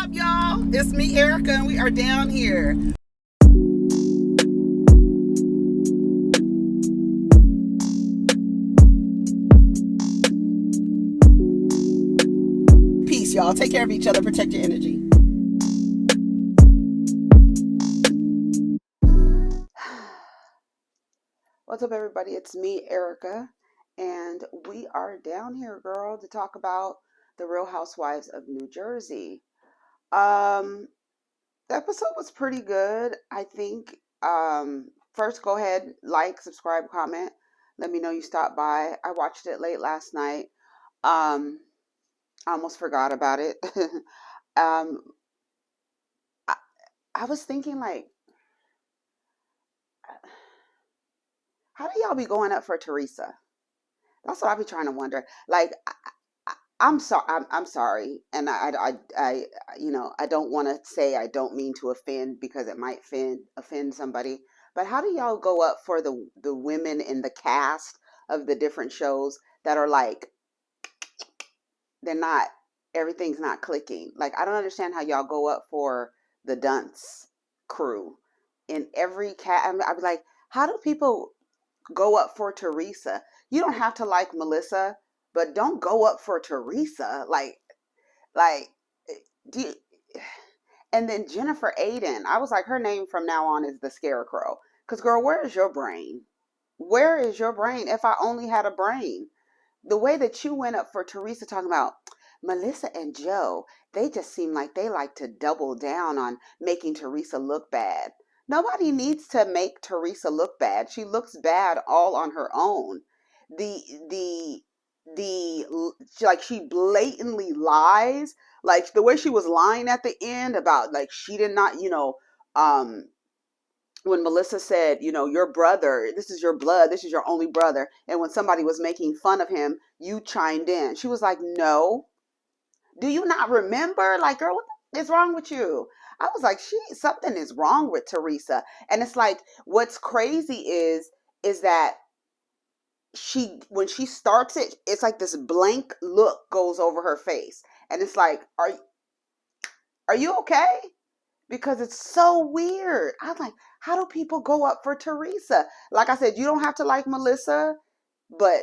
up, y'all? It's me, Erica, and we are down here. Peace, y'all. Take care of each other. Protect your energy. What's up, everybody? It's me, Erica, and we are down here, girl, to talk about the Real Housewives of New Jersey. The episode was pretty good, I think. First, go ahead, like, subscribe, comment. Let me know you stopped by. I watched it late last night. I almost forgot about it. um, I, I was thinking, like, how do y'all be going up for Teresa? That's what I be trying to wonder. Like, I'm sorry. I'm sorry, and I don't want to say I don't mean to offend because it might offend somebody. But how do y'all go up for the women in the cast of the different shows that are like they're not everything's not clicking? Like, I don't understand how y'all go up for the dunce crew in every cast. I'd be like, how do people go up for Teresa? You don't have to like Melissa, but don't go up for Teresa. Like, do you, and then Jennifer Aiden. I was like, her name from now on is the Scarecrow. Cause girl, where is your brain? Where is your brain? If I only had a brain, the way that you went up for Teresa, talking about Melissa and Joe, they just seem like they like to double down on making Teresa look bad. Nobody needs to make Teresa look bad. She looks bad all on her own. The the like, she blatantly lies, like the way she was lying at the end about, like, she did not, um when Melissa said, your brother, this is your blood, this is your only brother. And when somebody was making fun of him, you chimed in. She was like, no. Do you not remember? Like, girl, what is wrong with you? I was like, something is wrong with Teresa. And it's like, what's crazy is that when she starts it, it's like this blank look goes over her face. And it's like, are you okay? Because it's so weird. I'm like, how do people go up for Teresa? Like I said, you don't have to like Melissa, but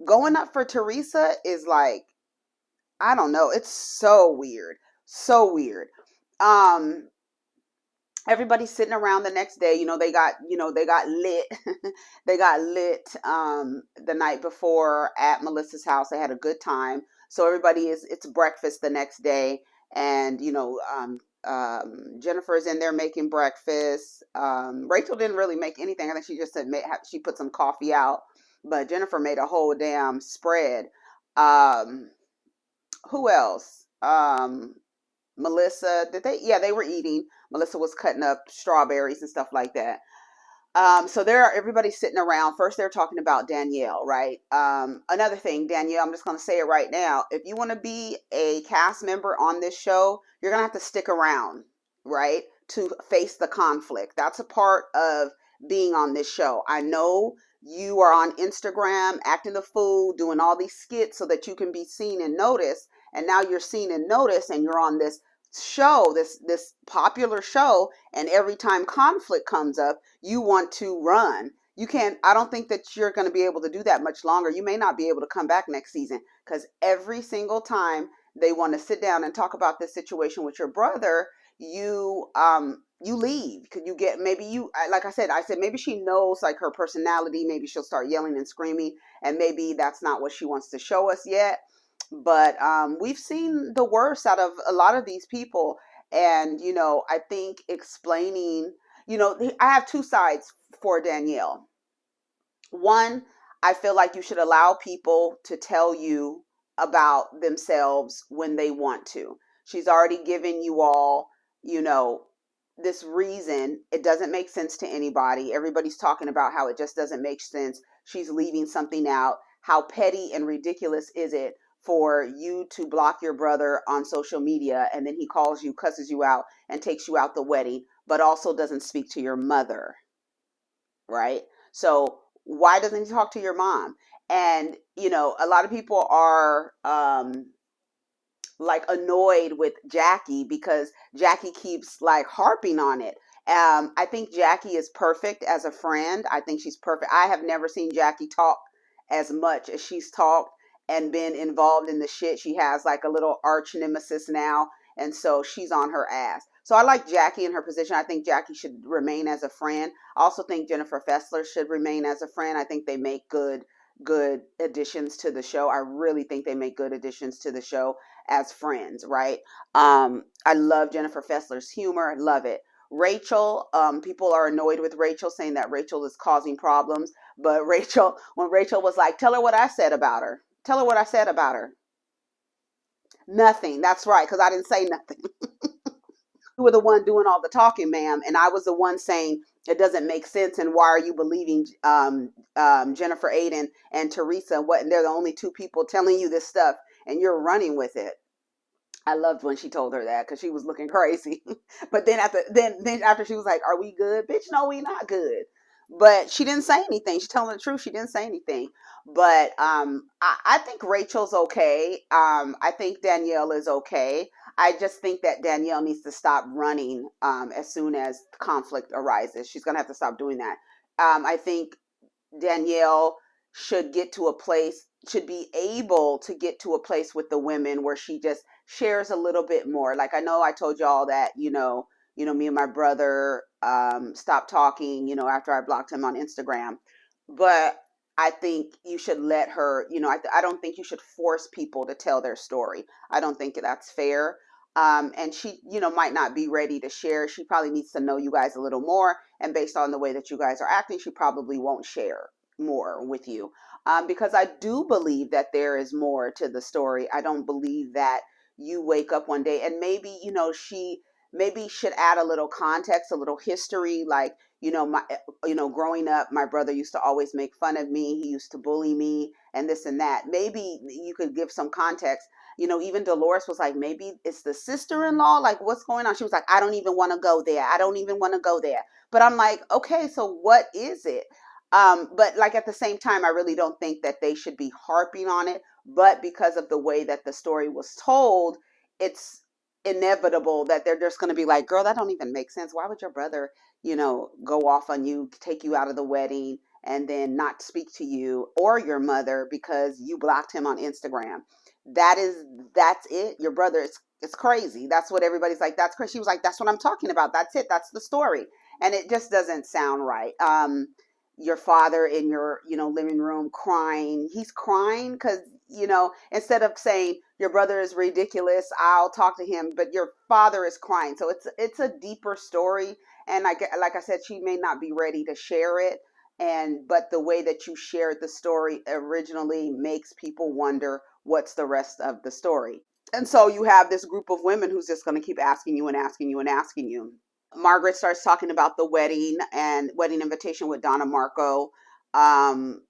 going up for Teresa is like, I don't know. It's so weird. So weird. Um, Everybody's sitting around the next day. They got lit. They got lit the night before at Melissa's house. They had a good time. So it's breakfast the next day. And Jennifer's in there making breakfast. Rachel didn't really make anything. I think she just said she put some coffee out, but Jennifer made a whole damn spread. Um, who else? Melissa, did they? Yeah, they were eating. Melissa was cutting up strawberries and stuff like that. So everybody's sitting around. First, they're talking about Danielle, right? Another thing, Danielle, I'm just going to say it right now. If you want to be a cast member on this show, you're going to have to stick around, right? To face the conflict. That's a part of being on this show. I know you are on Instagram acting the fool, doing all these skits so that you can be seen and noticed. And now you're seen and noticed, and you're on this show, this popular show, and every time conflict comes up, you want to run. You can't. I don't think that you're going to be able to do that much longer. You may not be able to come back next season, because every single time they want to sit down and talk about this situation with your brother, you leave. Could you get, maybe you, like I said maybe she knows, like, her personality, maybe she'll start yelling and screaming, and maybe that's not what she wants to show us yet. But we've seen the worst out of a lot of these people. And I think explaining, I have two sides for Danielle. One, I feel like you should allow people to tell you about themselves when they want to. She's already given you all, this reason. It doesn't make sense to anybody. Everybody's talking about how it just doesn't make sense. She's leaving something out. How petty and ridiculous is it for you to block your brother on social media, and then he calls you, cusses you out, and takes you out the wedding, but also doesn't speak to your mother, right? So why doesn't he talk to your mom? And a lot of people are like annoyed with Jackie because Jackie keeps like harping on it. I think Jackie is perfect as a friend. I think she's perfect. I have never seen Jackie talk as much as she's talked and been involved in the shit. She has like a little arch nemesis now, and so she's on her ass. So I like Jackie in her position. I think Jackie should remain as a friend. I also think Jennifer Fessler should remain as a friend. I think they make good additions to the show. I really think they make good additions to the show as friends, right? I love Jennifer Fessler's humor. I love it. Rachel, people are annoyed with Rachel, saying that Rachel is causing problems. But Rachel, when Rachel was like, tell her what I said about her. Tell her what I said about her. Nothing. That's right, because I didn't say nothing. You were the one doing all the talking, ma'am, and I was the one saying it doesn't make sense. And why are you believing Jennifer Aiden and Teresa? What? And they're the only two people telling you this stuff, and you're running with it. I loved when she told her that because she was looking crazy. But then after she was like, "Are we good, bitch? No, we not good." But she didn't say anything. She's telling the truth. She didn't say anything. But I think Rachel's okay. I think Danielle is okay. I just think that Danielle needs to stop running as soon as conflict arises. She's gonna have to stop doing that. I think Danielle should get to a place, should be able to get to a place with the women where she just shares a little bit more. Like I know I told y'all that, me and my brother stopped talking, after I blocked him on Instagram. But I think you should let her, I don't think you should force people to tell their story. I don't think that's fair. And she, might not be ready to share. She probably needs to know you guys a little more. And based on the way that you guys are acting, she probably won't share more with you. Because I do believe that there is more to the story. I don't believe that you wake up one day and maybe, she maybe should add a little context, a little history. Like, growing up, my brother used to always make fun of me. He used to bully me and this and that. Maybe you could give some context. Even Dolores was like, maybe it's the sister-in-law. Like, what's going on? She was like, I don't even want to go there. I don't even want to go there. But I'm like, okay, so what is it? But like at the same time, I really don't think that they should be harping on it. But because of the way that the story was told, it's inevitable that they're just going to be like, girl, that don't even make sense. Why would your brother, go off on you, take you out of the wedding, and then not speak to you or your mother because you blocked him on Instagram? That's it. Your brother is it's crazy. That's what everybody's like. That's crazy. She was like, that's what I'm talking about. That's it. That's the story. And it just doesn't sound right. Your father in your, living room crying. He's crying because, instead of saying your brother is ridiculous, I'll talk to him, but your father is crying. So it's a deeper story. And like I said, she may not be ready to share it. But the way that you shared the story originally makes people wonder what's the rest of the story. And so you have this group of women who's just going to keep asking you and asking you and asking you. Margaret starts talking about the wedding and wedding invitation with Donna Marco. Um,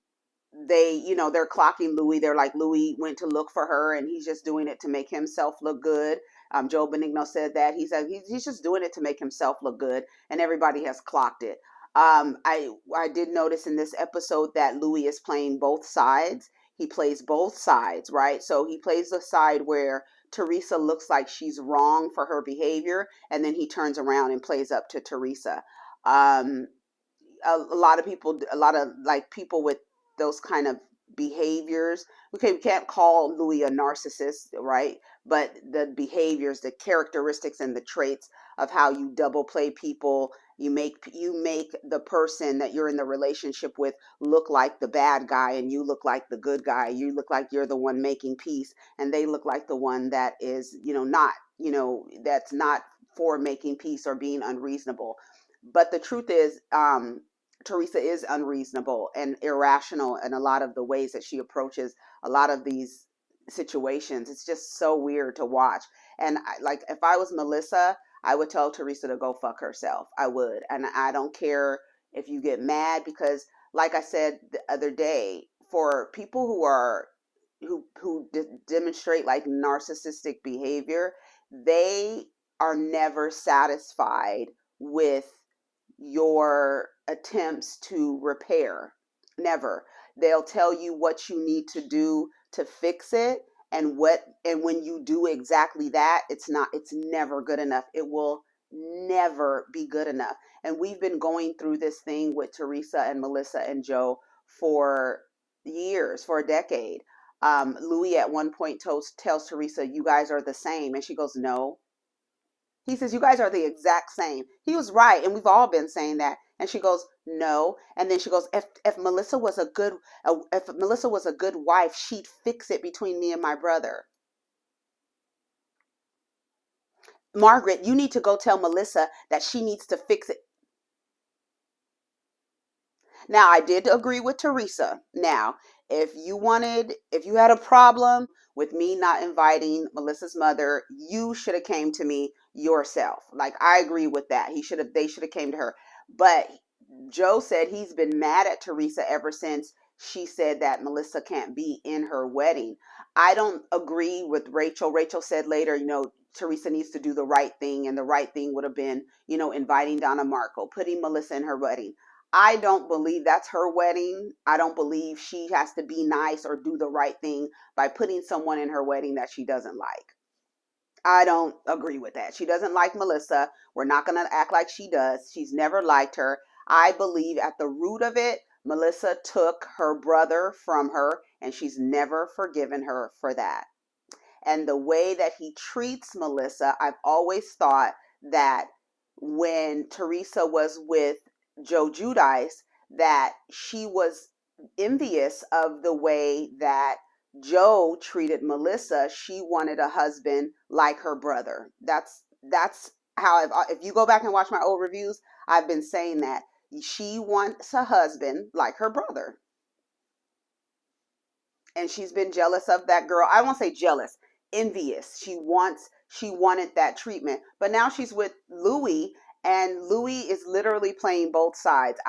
they're clocking Louis. They're like, Louis went to look for her and he's just doing it to make himself look good. Joe Benigno said that. He said he's just doing it to make himself look good, and everybody has clocked it. I did notice in this episode that Louis is playing both sides. He plays both sides, right? So he plays the side where Teresa looks like she's wrong for her behavior, and then he turns around and plays up to Teresa. Um, a lot of people, a lot of like people with those kind of behaviors. Okay, we can't call Louis a narcissist, right? But the behaviors, the characteristics, and the traits of how you double play people, you make the person that you're in the relationship with look like the bad guy, and you look like the good guy. You look like you're the one making peace, and they look like the one that is, not, that's not for making peace or being unreasonable. But the truth is, Teresa is unreasonable and irrational in a lot of the ways that she approaches a lot of these situations. It's just so weird to watch. And like, if I was Melissa, I would tell Teresa to go fuck herself. I would. And I don't care if you get mad because, like I said the other day, for people who demonstrate like narcissistic behavior, they are never satisfied with your attempts to repair. Never. They'll tell you what you need to do to fix it, And when you do exactly that, it's never good enough. It will never be good enough. And we've been going through this thing with Teresa and Melissa and Joe for years, for a decade. Louis at one point tells Teresa, "You guys are the same," and she goes, "No." He says, "You guys are the exact same." He was right, and we've all been saying that. And she goes, "No." And then she goes, "If Melissa was a good if Melissa was a good wife, she'd fix it between me and my brother." Margaret, you need to go tell Melissa that she needs to fix it. Now, I did agree with Teresa. Now, if you had a problem with me not inviting Melissa's mother, you should have came to me yourself. Like, I agree with that. They should have came to her. But Joe said he's been mad at Teresa ever since she said that Melissa can't be in her wedding. I don't agree with Rachel. Rachel said later, Teresa needs to do the right thing, and the right thing would have been, inviting Donna Marco, putting Melissa in her wedding. I don't believe that's her wedding. I don't believe she has to be nice or do the right thing by putting someone in her wedding that she doesn't like. I don't agree with that. She doesn't like Melissa. We're not going to act like she does. She's never liked her. I believe at the root of it, Melissa took her brother from her, and she's never forgiven her for that. And the way that he treats Melissa, I've always thought that when Teresa was with Joe Judice, that she was envious of the way that Joe treated Melissa. She wanted a husband like her brother. That's how if you go back and watch my old reviews, I've been saying that she wants a husband like her brother. And she's been jealous of that girl. I won't say jealous, envious. She wanted that treatment. But now she's with Louis, and Louis is literally playing both sides.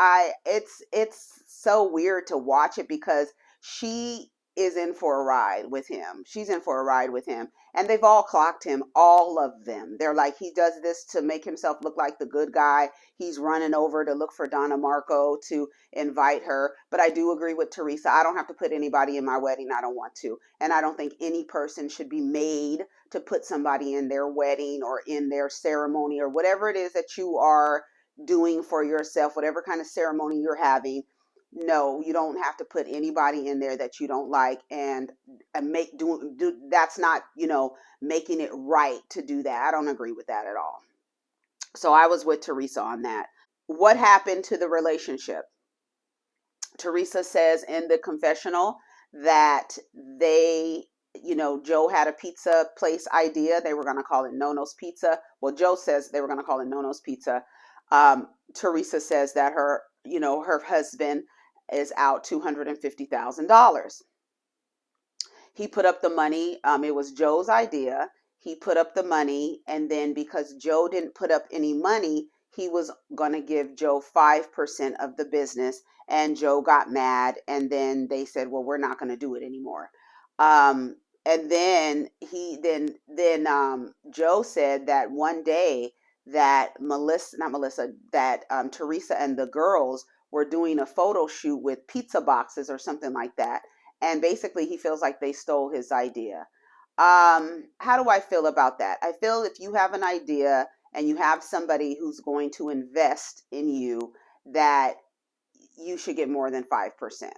It's so weird to watch it because she is in for a ride with him. She's in for a ride with him. And they've all clocked him, all of them. They're like, he does this to make himself look like the good guy. He's running over to look for Donna Marco to invite her. But I do agree with Teresa. I don't have to put anybody in my wedding. I don't want to. And I don't think any person should be made to put somebody in their wedding or in their ceremony or whatever it is that you are doing for yourself, whatever kind of ceremony you're having. No, you don't have to put anybody in there that you don't like, and that's not, making it right to do that. I don't agree with that at all. So I was with Teresa on that. What happened to the relationship? Teresa says in the confessional that Joe had a pizza place idea. They were going to call it Nono's Pizza. Well, Joe says they were going to call it Nono's Pizza. Teresa says that her husband is out $250,000. He put up the money. It was Joe's idea. He put up the money, and then because Joe didn't put up any money, he was going to give Joe 5% of the business, and Joe got mad, and then they said, "Well, we're not going to do it anymore." And then Joe said that one day that Teresa and the girls were doing a photo shoot with pizza boxes or something like that. And basically he feels like they stole his idea. How do I feel about that? I feel if you have an idea and you have somebody who's going to invest in you, that you should get more than 5%.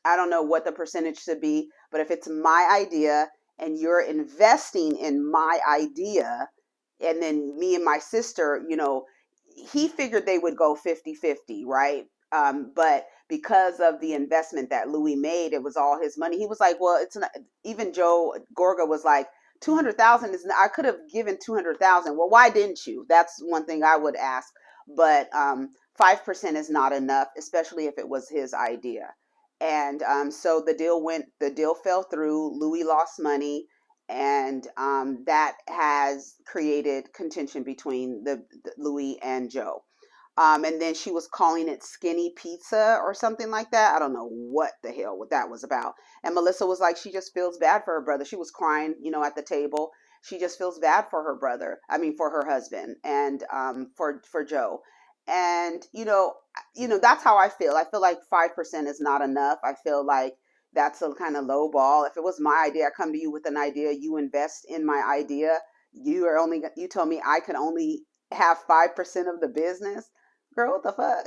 I don't know what the percentage should be, but if it's my idea and you're investing in my idea, and then me and my sister, he figured they would go 50-50, right? But because of the investment that Louis made, it was all his money. He was like, well, it's not, even Joe Gorga was like, 200,000 is, I could have given 200,000. Well, why didn't you? That's one thing I would ask. But 5% is not enough, especially if it was his idea. And so the deal fell through. Louis lost money, and that has created contention between the Louis and Joe. And then she was calling it skinny pizza or something like that. I don't know what the hell what that was about. And Melissa was like, she just feels bad for her brother. She was crying, at the table. She just feels bad for her brother. I mean, for her husband, and for Joe. And that's how I feel. I feel like 5% is not enough. I feel like that's a kind of low ball. If it was my idea, I come to you with an idea, you invest in my idea. You told me I could only have 5% of the business. Girl, what the fuck?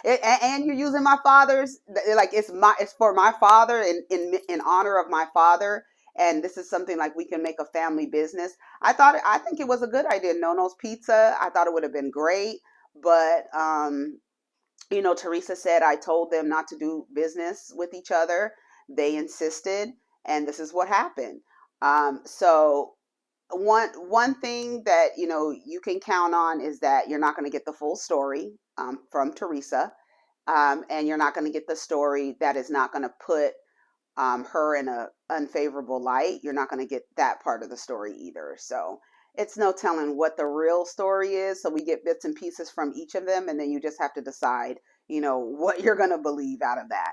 And you're using my father's, like, it's for my father, in honor of my father, and this is something like we can make a family business. I think it was a good idea. Nono's Pizza, I thought it would have been great, but Teresa said, I told them not to do business with each other. They insisted, and this is what happened. So one thing that you can count on is that you're not going to get the full story from Teresa, and you're not going to get the story that is not going to put her in a unfavorable light. You're not going to get that part of the story either. So it's no telling what the real story is. So we get bits and pieces from each of them, and then you just have to decide, what you're going to believe out of that.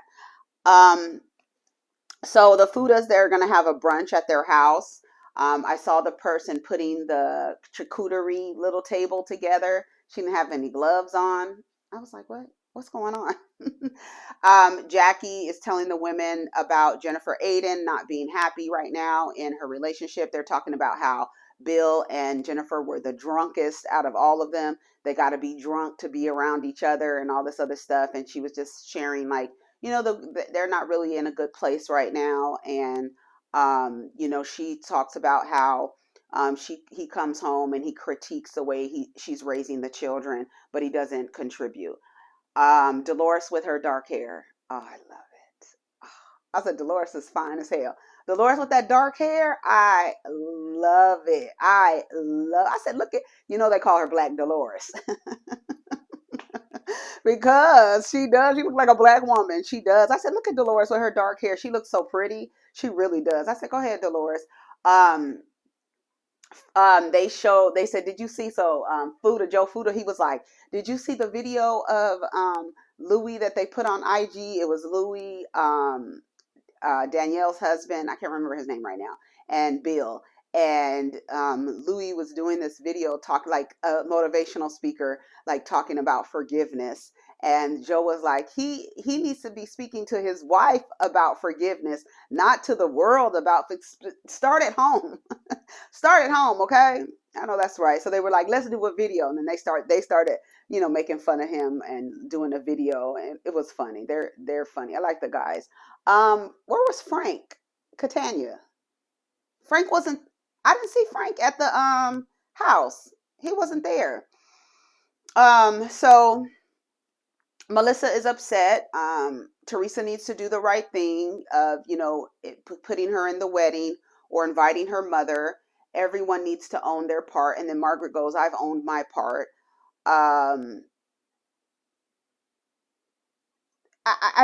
So the Fudas, they're going to have a brunch at their house. I saw the person putting the charcuterie little table together. She didn't have any gloves on. I was like, what? What's going on? Jackie is telling the women about Jennifer Aiden not being happy right now in her relationship. They're talking about how Bill and Jennifer were the drunkest out of all of them. They got to be drunk to be around each other and all this other stuff. And she was just sharing, like, they're not really in a good place right now. And, she talks about how he comes home and he critiques the way she's raising the children, but he doesn't contribute. Dolores with her dark hair. Oh, I love it. I said, Dolores is fine as hell. Dolores with that dark hair, I love it. I said, look at, they call her Black Dolores. Because she does. She looks like a black woman. She does. I said, look at Dolores with her dark hair. She looks so pretty. She really does. I said, go ahead, Dolores. They said, did you see, Joe Fuda, he was like, did you see the video of Louis that they put on IG? It was Louis, Danielle's husband, I can't remember his name right now, and Bill. And Louis was doing this video, talk like a motivational speaker, like talking about forgiveness. And Joe was like, he needs to be speaking to his wife about forgiveness, not to the world about start at home. Start at home, okay? I know that's right. So they were like, let's do a video. And then they started, making fun of him and doing a video, and it was funny. They're funny. I like the guys. Where was Frank Catania? Frank wasn't, I didn't see Frank at the house. He wasn't there. So Melissa is upset. Teresa needs to do the right thing of, putting her in the wedding or inviting her mother. Everyone needs to own their part. And then Margaret goes, I've owned my part.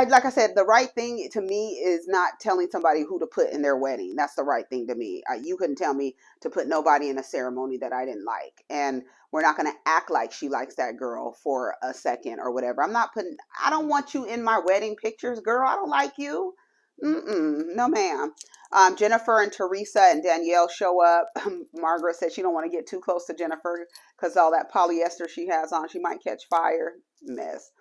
Like I said, the right thing to me is not telling somebody who to put in their wedding. That's the right thing to me. You couldn't tell me to put nobody in a ceremony that I didn't like. And we're not going to act like she likes that girl for a second or whatever. I don't want you in my wedding pictures, girl. I don't like you. No, ma'am. Jennifer and Teresa and Danielle show up. Margaret said she don't want to get too close to Jennifer because all that polyester she has on, she might catch fire. Mess.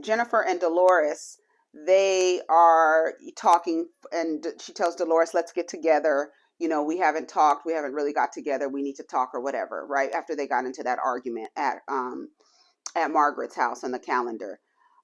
Jennifer and Dolores, they are talking, and she tells Dolores, let's get together. We haven't talked. We haven't really got together. We need to talk or whatever, right? After they got into that argument at Margaret's house on the calendar.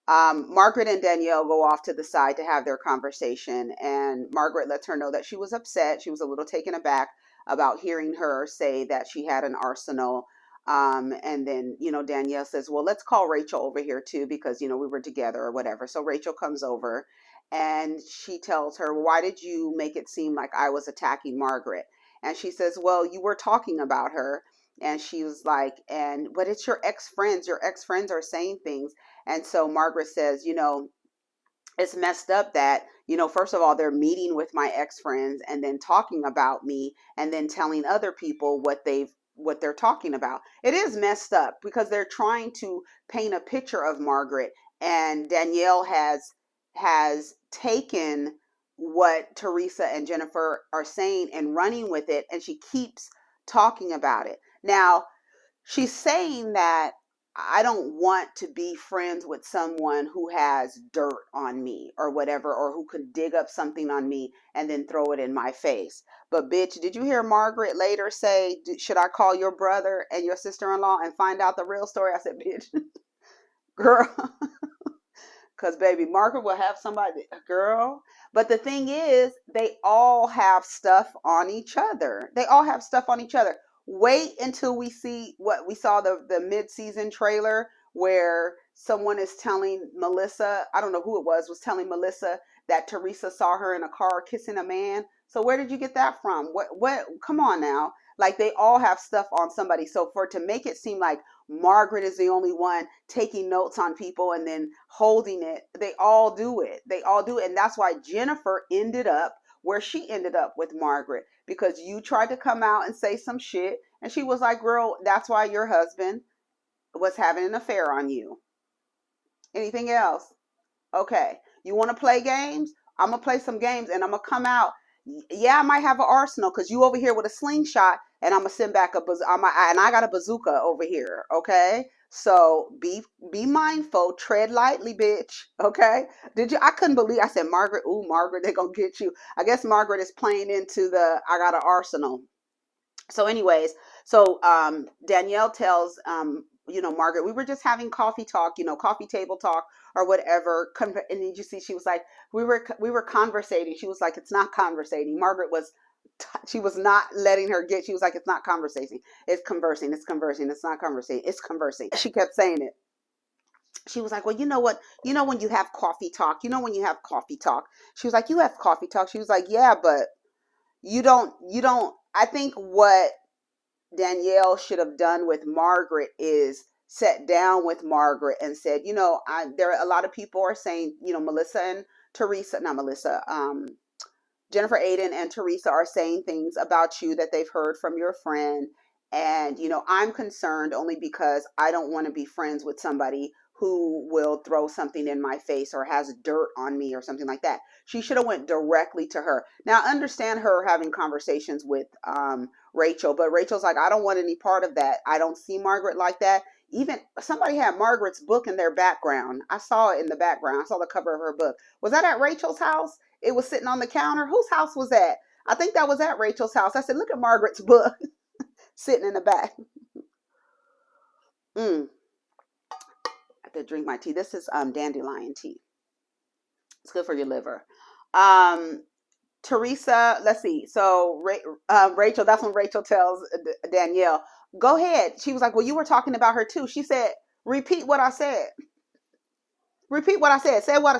Margaret and Danielle go off to the side to have their conversation, and Margaret lets her know that she was upset. She was a little taken aback about hearing her say that she had an arsenal. And then, Danielle says, well, let's call Rachel over here too, because, we were together or whatever. So Rachel comes over and she tells her, why did you make it seem like I was attacking Margaret? And she says, well, you were talking about her. And she was like, but it's your ex-friends. Your ex-friends are saying things. And so Margaret says, it's messed up that, first of all, they're meeting with my ex-friends and then talking about me and then telling other people what they're talking about. It is messed up because they're trying to paint a picture of Margaret, and Danielle has taken what Teresa and Jennifer are saying and running with it, and she keeps talking about it. Now, she's saying that I don't want to be friends with someone who has dirt on me or whatever, or who could dig up something on me and then throw it in my face. But bitch, did you hear Margaret later say, should I call your brother and your sister-in-law and find out the real story? I said, bitch, girl, because baby, Margaret will have somebody, girl. But the thing is, they all have stuff on each other. They all have stuff on each other. Wait until we see what we saw, the mid-season trailer where someone is telling Melissa, I don't know who it was telling Melissa that Teresa saw her in a car kissing a man. So where did you get that from? What, come on now. Like, they all have stuff on somebody. So for to make it seem like Margaret is the only one taking notes on people and then holding it, they all do it. They all do it. And that's why Jennifer ended up where she ended up with Margaret, because you tried to come out and say some shit. And she was like, girl, that's why your husband was having an affair on you. Anything else? Okay. You want to play games? I'm going to play some games and I'm going to come out. Yeah, I might have an arsenal because you over here with a slingshot and I'm going to send back and I got a bazooka over here. Okay. So be mindful, tread lightly, bitch. Okay. I couldn't believe, I said, Margaret, ooh, Margaret, they're going to get you. I guess Margaret is playing into I got an arsenal. So anyways, Danielle tells, Margaret, we were just having coffee talk, coffee table talk or whatever. And then you see, she was like, we were conversating. She was like, it's not conversating. Margaret was, she was not letting her get, she was like, it's not conversating. It's conversing. It's conversing. It's not conversing. It's conversing. She kept saying it. She was like, well, you know what? You know, when you have coffee talk, when you have coffee talk, she was like, you have coffee talk. She was like, yeah, but you don't, I think what Danielle should have done with Margaret is sat down with Margaret and said, there are a lot of people are saying, Melissa and Teresa, not Melissa, Jennifer Aiden and Teresa are saying things about you that they've heard from your friend. And, I'm concerned only because I don't want to be friends with somebody who will throw something in my face or has dirt on me or something like that. She should have went directly to her. Now, I understand her having conversations with Rachel, but Rachel's like, I don't want any part of that. I don't see Margaret like that. Even somebody had Margaret's book in their background. I saw it in the background. I saw the cover of her book. Was that at Rachel's house? It was sitting on the counter. Whose house was that? I think that was at Rachel's house. I said, look at Margaret's book sitting in the back. I have to drink my tea. This is dandelion tea. It's good for your liver. Teresa, let's see. So Rachel, that's when Rachel tells Danielle, go ahead. She was like, well, you were talking about her too. She said, repeat what I said. Repeat what I said. Say what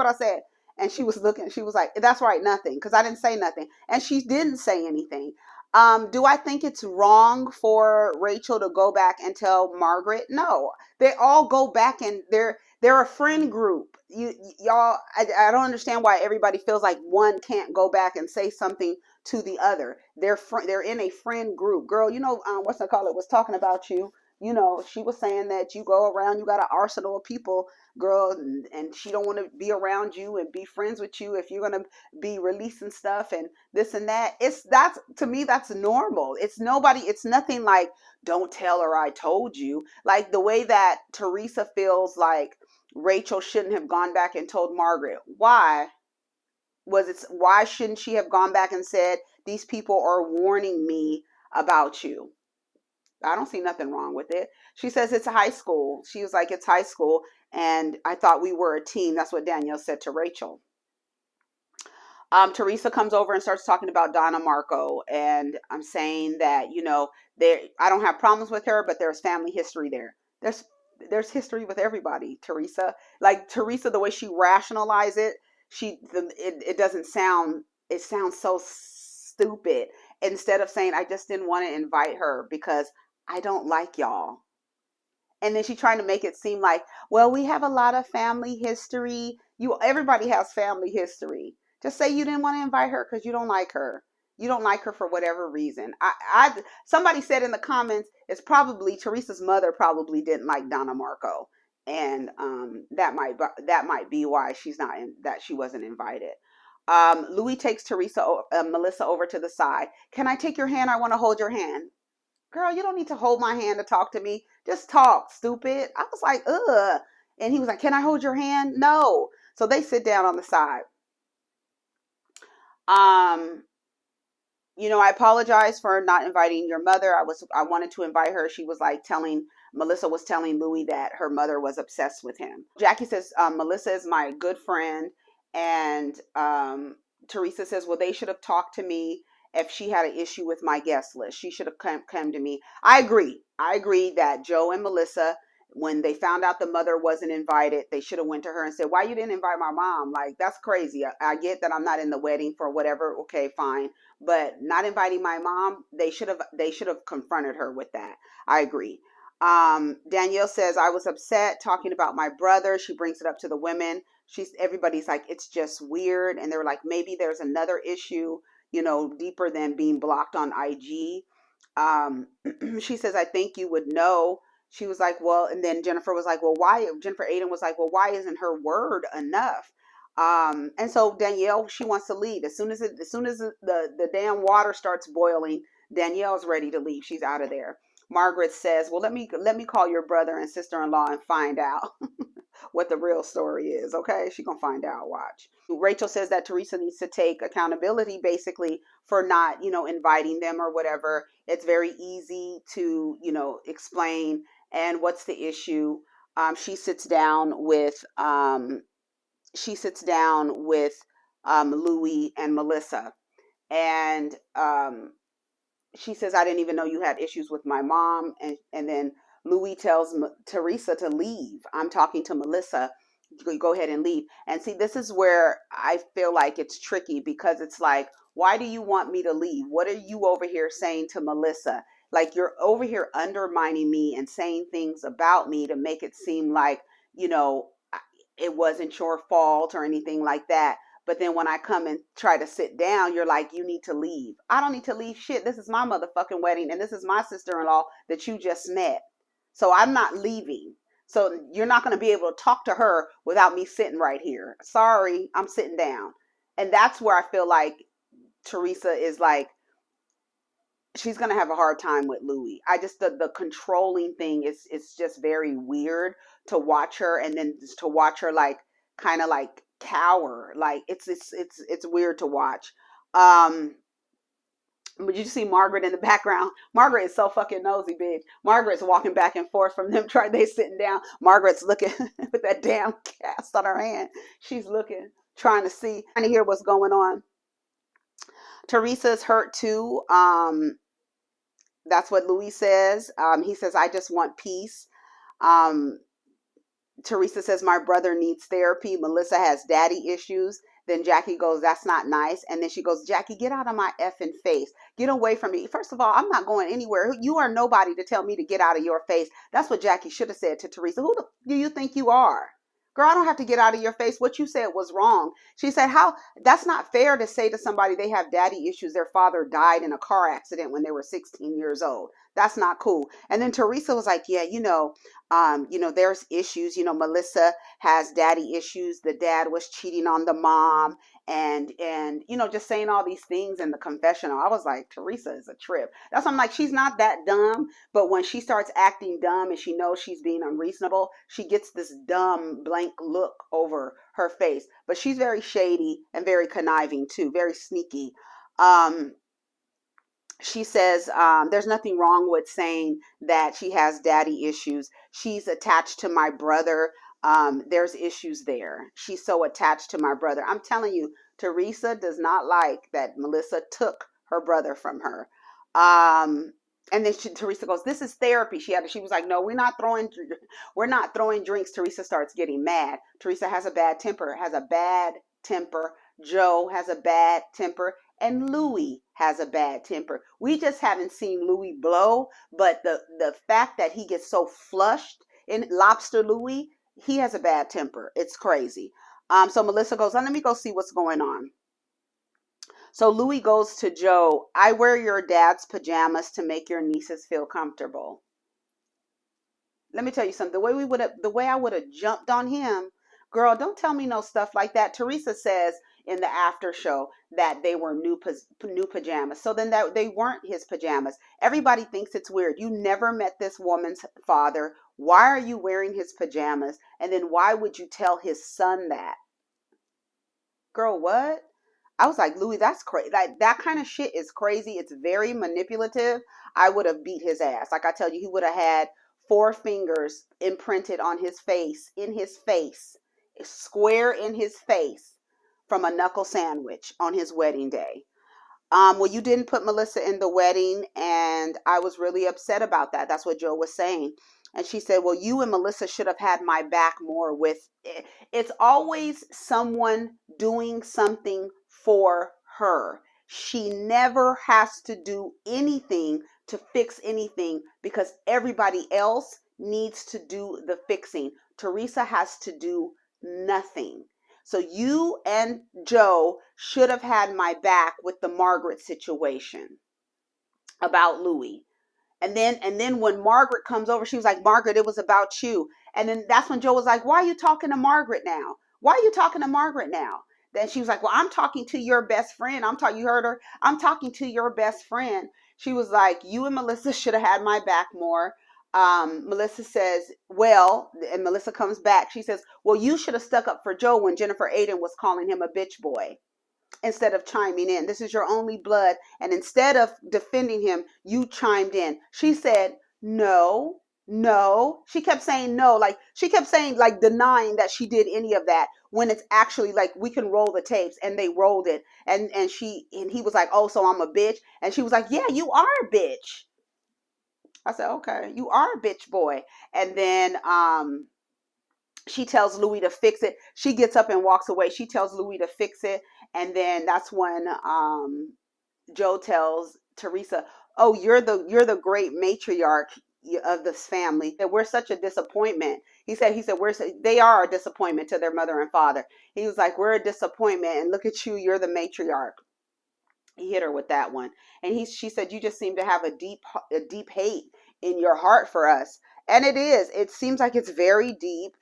I said. And she was looking, she was like, that's right, nothing. Because I didn't say nothing. And she didn't say anything. Do I think it's wrong for Rachel to go back and tell Margaret? No. They all go back and they're a friend group. Y'all, I don't understand why everybody feels like one can't go back and say something to the other. They're in a friend group. Girl, what's I call it was talking about you. She was saying that you go around, you got an arsenal of people, girl, and she don't want to be around you and be friends with you if you're going to be releasing stuff and this and that. To me, that's normal. It's nothing like, don't tell her I told you. Like the way that Teresa feels like Rachel shouldn't have gone back and told Margaret. Why shouldn't she have gone back and said, these people are warning me about you? I don't see nothing wrong with it. She says it's high school. She was like, it's high school. And I thought we were a team. That's what Danielle said to Rachel. Teresa comes over and starts talking about Donna Marco. And I'm saying that, I don't have problems with her, but there's family history there. There's history with everybody, Teresa. Like Teresa, the way she rationalized it, it doesn't sound, it sounds so stupid. Instead of saying, I just didn't want to invite her because I don't like y'all. And then she's trying to make it seem like, well, we have a lot of family history. Everybody has family history. Just say you didn't want to invite her because you don't like her. You don't like her for whatever reason. Somebody said in the comments, it's probably Teresa's mother probably didn't like Donna Marco. And that might be why she wasn't invited. Louis takes Melissa over to the side. Can I take your hand? I want to hold your hand. Girl, you don't need to hold my hand to talk to me. Just talk, stupid. I was like, ugh. And he was like, can I hold your hand? No. So they sit down on the side. Um, I apologize for not inviting your mother. I wanted to invite her. She was like telling Melissa was telling Louis that her mother was obsessed with him. Jackie says, Melissa is my good friend. And Teresa says, well, they should have talked to me if she had an issue with my guest list. She should have come to me. I agree. I agree that Joe and Melissa, when they found out the mother wasn't invited, they should have went to her and said, why you didn't invite my mom? Like, that's crazy. I get that I'm not in the wedding for whatever. Okay, fine. But not inviting my mom, they should have confronted her with that. I agree. Danielle says, I was upset talking about my brother. She brings it up to the women. Everybody's like, it's just weird. And they're like, maybe there's another issue, deeper than being blocked on IG. She says, I think you would know. She was like, well, and then Jennifer was like, well, why? Jennifer Aiden was like, well, why isn't her word enough? And so Danielle, she wants to leave. As soon as the damn water starts boiling, Danielle's ready to leave. She's out of there. Margaret says, well, let me call your brother and sister-in-law and find out what the real story is. Okay, she's gonna find out. Watch. Rachel says that Teresa needs to take accountability basically for not, inviting them or whatever. It's very easy to, explain. And what's the issue? She sits down with Louis and Melissa, and she says, I didn't even know you had issues with my mom. And then Louis tells Teresa to leave. I'm talking to Melissa. Go ahead and leave. And see, this is where I feel like it's tricky, because it's like, why do you want me to leave? What are you over here saying to Melissa? Like, you're over here undermining me and saying things about me to make it seem like, it wasn't your fault or anything like that. But then when I come and try to sit down, you're like, you need to leave. I don't need to leave shit. This is my motherfucking wedding, and this is my sister-in-law that you just met. So I'm not leaving. So you're not going to be able to talk to her without me sitting right here. Sorry, I'm sitting down. And that's where I feel like Teresa is like, she's going to have a hard time with Louis. The controlling thing is just very weird to watch her, and then to watch her like kind of like cower. Like it's weird to watch. But you see Margaret in the background. Margaret is so fucking nosy, bitch. Margaret's walking back and forth from them, they sitting down. Margaret's looking with that damn cast on her hand. She's looking, trying to hear what's going on. Teresa's hurt too. That's what Louis says. He says, I just want peace. Teresa says, my brother needs therapy. Melissa has daddy issues. Then Jackie goes, that's not nice. And then she goes, Jackie, get out of my effing face. Get away from me. First of all, I'm not going anywhere. You are nobody to tell me to get out of your face. That's what Jackie should have said to Teresa. Who do you think you are? Girl, I don't have to get out of your face. What you said was wrong. She said, that's not fair to say to somebody they have daddy issues. Their father died in a car accident when they were 16 years old. That's not cool. And then Teresa was like, yeah, there's issues. Melissa has daddy issues. The dad was cheating on the mom, and just saying all these things in the confessional. I was like, Teresa is a trip. That's why I'm like, she's not that dumb, but when she starts acting dumb and she knows she's being unreasonable, she gets this dumb blank look over her face. But she's very shady and very conniving too, very sneaky. She says there's nothing wrong with saying that she has daddy issues. She's attached to my brother. There's issues there. She's so attached to my brother. I'm telling you, Teresa does not like that Melissa took her brother from her. And then Teresa goes, this is therapy. She was like, no, we're not throwing drinks. Teresa starts getting mad. Teresa has a bad temper. Joe has a bad temper. And Louis has a bad temper. We just haven't seen Louis blow, but the fact that he gets so flushed in Lobster Louis, he has a bad temper. It's crazy. So Melissa goes, let me go see what's going on. So Louis goes to Joe, I wear your dad's pajamas to make your nieces feel comfortable. Let me tell you something. The way I would have jumped on him, girl, don't tell me no stuff like that. Teresa says, in the after show that they were new pajamas. So then that they weren't his pajamas. Everybody thinks it's weird. You never met this woman's father. Why are you wearing his pajamas? And then why would you tell his son that? Girl, what? I was like, Louis, that's crazy. Like, that kind of shit is crazy. It's very manipulative. I would have beat his ass. Like I tell you, he would have had 4 fingers imprinted on in his face, square in his face, from a knuckle sandwich on his wedding day. Well, you didn't put Melissa in the wedding, and I was really upset about that. That's what Joe was saying. And she said, well, you and Melissa should have had my back more with it. It's always someone doing something for her. She never has to do anything to fix anything because everybody else needs to do the fixing. Teresa has to do nothing. So you and Joe should have had my back with the Margaret situation about Louis. And then when Margaret comes over, she was like, Margaret, it was about you. And then that's when Joe was like, why are you talking to Margaret now? Why are you talking to Margaret now? Then she was like, well, I'm talking to your best friend. You heard her? I'm talking to your best friend. She was like, you and Melissa should have had my back more. Melissa says, well, and Melissa comes back. She says, well, you should have stuck up for Joe when Jennifer Aiden was calling him a bitch boy instead of chiming in. This is your only blood. And instead of defending him, you chimed in. She said, no. She kept saying no. Like, she kept saying, like, denying that she did any of that when it's actually like, we can roll the tapes. And they rolled it. And he was like, oh, so I'm a bitch. And she was like, yeah, you are a bitch. I said, okay, you are a bitch boy. And then she tells Louis to fix it. She gets up and walks away. She tells Louis to fix it. And then that's when Joe tells Teresa, oh, you're the great matriarch of this family. That we're such a disappointment. He said they are a disappointment to their mother and father. He was like, we're a disappointment. And look at you, you're the matriarch. He hit her with that one. And she said, you just seem to have a deep hate in your heart for us. And it is. It seems like it's very deep.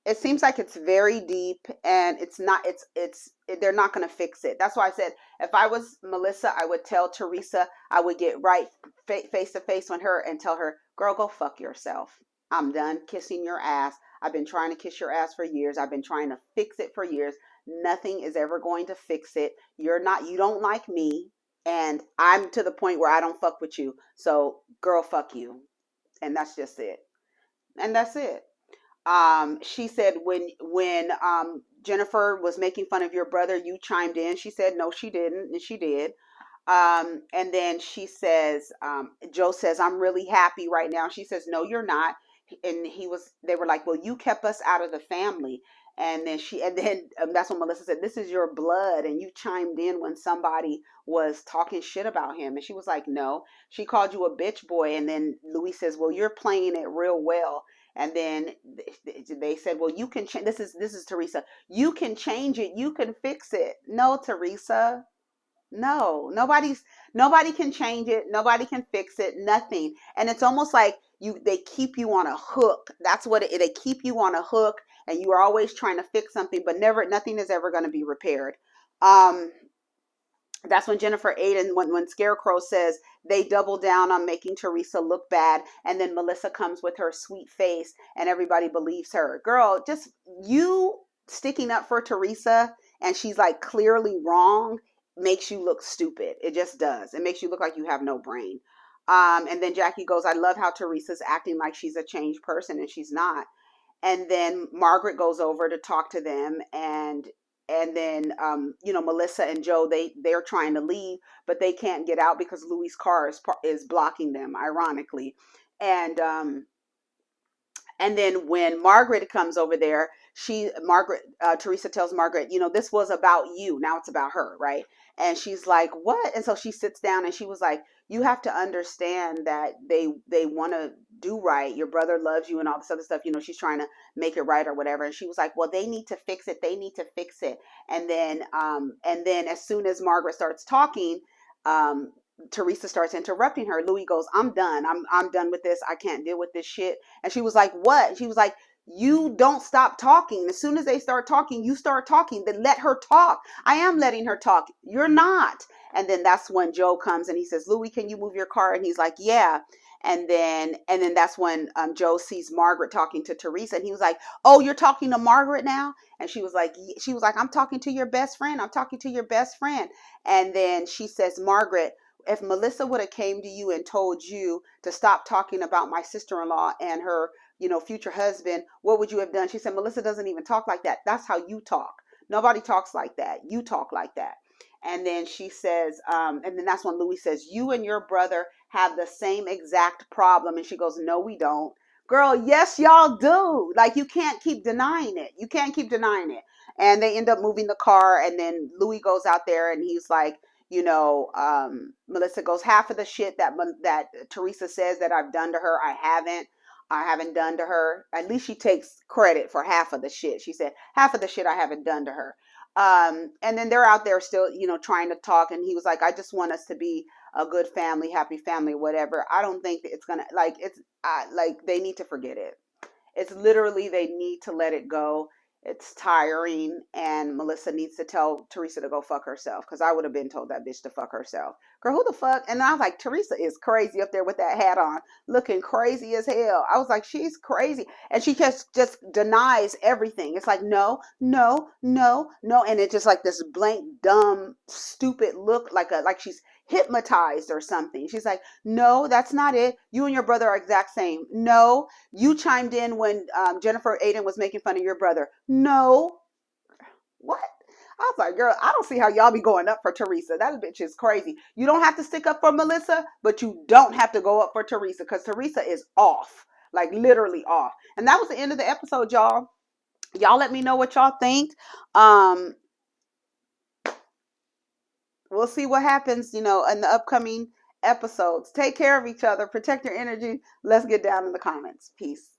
It seems like it's very deep, and it's not, they're not going to fix it. That's why I said, if I was Melissa, I would tell Teresa, I would get right face to face with her and tell her, girl, go fuck yourself. I'm done kissing your ass. I've been trying to kiss your ass for years. I've been trying to fix it for years. Nothing is ever going to fix it. You don't like me, and I'm to the point where I don't fuck with you. So girl, fuck you. And that's just it. And that's it. She said when Jennifer was making fun of your brother, you chimed in. She said, no, she didn't. And she did. And then she says, Joe says, I'm really happy right now. She says, no, you're not. And they were like, well, you kept us out of the family. And then that's when Melissa said, this is your blood. And you chimed in when somebody was talking shit about him. And she was like, no, she called you a bitch boy. And then Louis says, well, you're playing it real well. And then they said, well, you can change. This is Teresa. You can change it. You can fix it. No, Teresa. No, nobody can change it. Nobody can fix it. Nothing. And it's almost like they keep you on a hook. That's what they keep you on a hook, and you are always trying to fix something, but nothing is ever going to be repaired. That's when Jennifer Aiden, when Scarecrow says they double down on making Teresa look bad, and then Melissa comes with her sweet face and everybody believes her. Girl, just you sticking up for Teresa and she's like clearly wrong makes you look stupid. It just does. It makes you look like you have no brain. And then Jackie goes, I love how Teresa's acting like she's a changed person, and she's not. And then Margaret goes over to talk to them, and then Melissa and Joe, they're trying to leave, but they can't get out because Louis' car is blocking them, ironically. And then when Margaret comes over there, Teresa tells Margaret, this was about you. Now it's about her, right? And she's like, what? And so she sits down and she was like, you have to understand that they want to do right. Your brother loves you and all this other stuff. She's trying to make it right or whatever. And she was like, well, they need to fix it. They need to fix it. And then as soon as Margaret starts talking, Teresa starts interrupting her. Louis goes, I'm done. I'm done with this. I can't deal with this shit. And she was like, what? She was like, You don't stop talking. As soon as they start talking, you start talking. Then let her talk. I am letting her talk. You're not. And then that's when Joe comes and he says, Louis, can you move your car? And he's like, yeah. And then that's when Joe sees Margaret talking to Teresa, and he was like, oh, you're talking to Margaret now? And she was like, I'm talking to your best friend. I'm talking to your best friend. And then she says, Margaret, if Melissa would have came to you and told you to stop talking about my sister-in-law and her, future husband, what would you have done? She said, Melissa doesn't even talk like that. That's how you talk. Nobody talks like that. You talk like that. And then she says, and then that's when Louis says, you and your brother have the same exact problem. And she goes, no, we don't. Girl, yes, y'all do. Like, you can't keep denying it. You can't keep denying it. And they end up moving the car. And then Louis goes out there and he's like, Melissa goes, half of the shit that Teresa says that I've done to her, I haven't done to her. At least she takes credit for half of the shit. She said, half of the shit I haven't done to her. And then they're out there still, trying to talk. And he was like, I just want us to be a good family, happy family, whatever. I don't think that it's going to, they need to forget it. It's literally, they need to let it go. It's tiring, and Melissa needs to tell Teresa to go fuck herself, because I would have been told that bitch to fuck herself. Girl, who the fuck? And I was like, Teresa is crazy up there with that hat on, looking crazy as hell. I was like, she's crazy. And she just denies everything. It's like, no, no, no, no. And it's just like this blank, dumb, stupid look, like she's hypnotized or something. She's like, no, that's not it. You and your brother are exact same. No, you chimed in when Jennifer Aiden was making fun of your brother. No. What? I was like, girl, I don't see how y'all be going up for Teresa. That bitch is crazy. You don't have to stick up for Melissa, but you don't have to go up for Teresa, because Teresa is off. Like, literally off. And that was the end of the episode, y'all. Y'all let me know what y'all think. We'll see what happens, in the upcoming episodes. Take care of each other. Protect your energy. Let's get down in the comments. Peace.